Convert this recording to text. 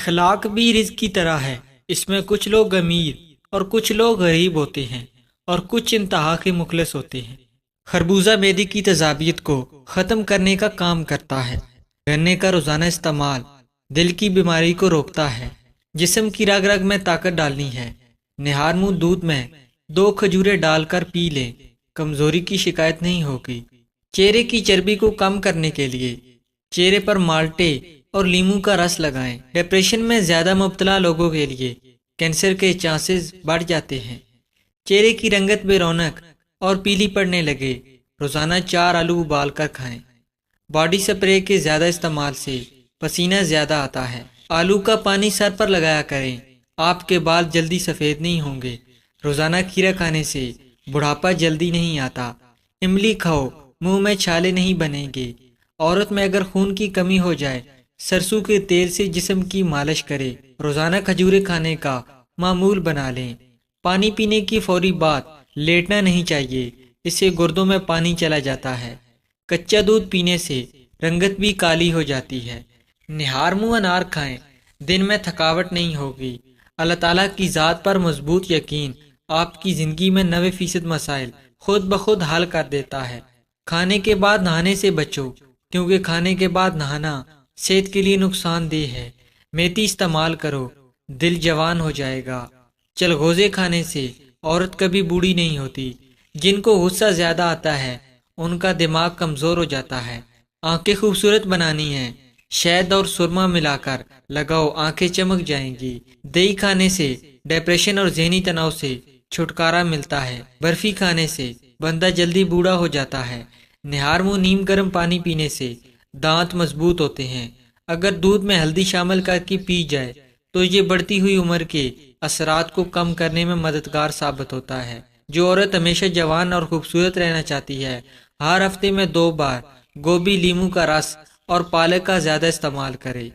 اخلاق بھی رزق کی طرح ہے، اس میں کچھ لوگ امیر اور کچھ لوگ غریب ہوتے ہیں اور کچھ انتہا کے مخلص ہوتے ہیں۔ خربوزہ معدے کی تیزابیت کو ختم کرنے کا کام کرتا ہے۔ گنے کا روزانہ استعمال دل کی بیماری کو روکتا ہے۔ جسم کی رگ رگ میں طاقت ڈالنی ہے۔ نہار منہ دودھ میں 2 کھجوریں ڈال کر پی لیں، کمزوری کی شکایت نہیں ہوگی۔ چہرے کی چربی کو کم کرنے کے لیے چہرے پر مالٹے اور لیموں کا رس لگائیں۔ ڈپریشن میں زیادہ مبتلا لوگوں کے لیے کینسر کے چانسز بڑھ جاتے ہیں۔ چہرے کی رنگت بے رونق اور پیلی پڑنے لگے، روزانہ 4 آلو ابال کر کھائیں۔ باڈی سپرے کے زیادہ استعمال سے پسینہ زیادہ آتا ہے۔ آلو کا پانی سر پر لگایا کریں، آپ کے بال جلدی سفید نہیں ہوں گے۔ روزانہ کھیرا کھانے سے بڑھاپا جلدی نہیں آتا۔ املی کھاؤ، منہ میں چھالے نہیں بنیں گے۔ عورت میں اگر خون کی کمی ہو جائے، سرسوں کے تیل سے جسم کی مالش کرے۔ روزانہ کھجوریں کھانے کا معمول بنا لیں۔ پانی پینے کی فوری بعد لیٹنا نہیں چاہیے، اس سے گردوں میں پانی چلا جاتا ہے۔ کچا دودھ پینے سے رنگت بھی کالی ہو جاتی ہے۔ نہار منہ انار کھائیں، دن میں تھکاوٹ نہیں ہوگی۔ اللہ تعالیٰ کی ذات پر مضبوط یقین آپ کی زندگی میں 90% مسائل خود بخود حل کر دیتا ہے۔ کھانے کے بعد نہانے سے بچو، کیونکہ کھانے کے بعد نہانا صحت کے لیے نقصان دہ ہے۔ میتھی استعمال کرو، دل جوان ہو جائے گا۔ چلغوزے کھانے سے عورت کبھی بوڑھی نہیں ہوتی۔ جن کو غصہ زیادہ آتا ہے ان کا دماغ کمزور ہو جاتا ہے۔ آنکھیں خوبصورت بنانی ہیں، شہد اور سرما ملا کر لگاؤ، آنکھیں چمک جائیں گی۔ دہی کھانے سے ڈپریشن اور ذہنی تناؤ سے چھٹکارا ملتا ہے۔ برفی کھانے سے بندہ جلدی بوڑھا ہو جاتا ہے۔ نہار منہ نیم گرم پانی پینے سے دانت مضبوط ہوتے ہیں۔ اگر دودھ میں ہلدی شامل کر کے پی جائے تو یہ بڑھتی ہوئی عمر کے اثرات کو کم کرنے میں مددگار ثابت ہوتا ہے۔ جو عورت ہمیشہ جوان اور خوبصورت رہنا چاہتی ہے، ہر ہفتے میں 2 بار گوبھی، لیموں کا رس اور پالک کا زیادہ استعمال کرے۔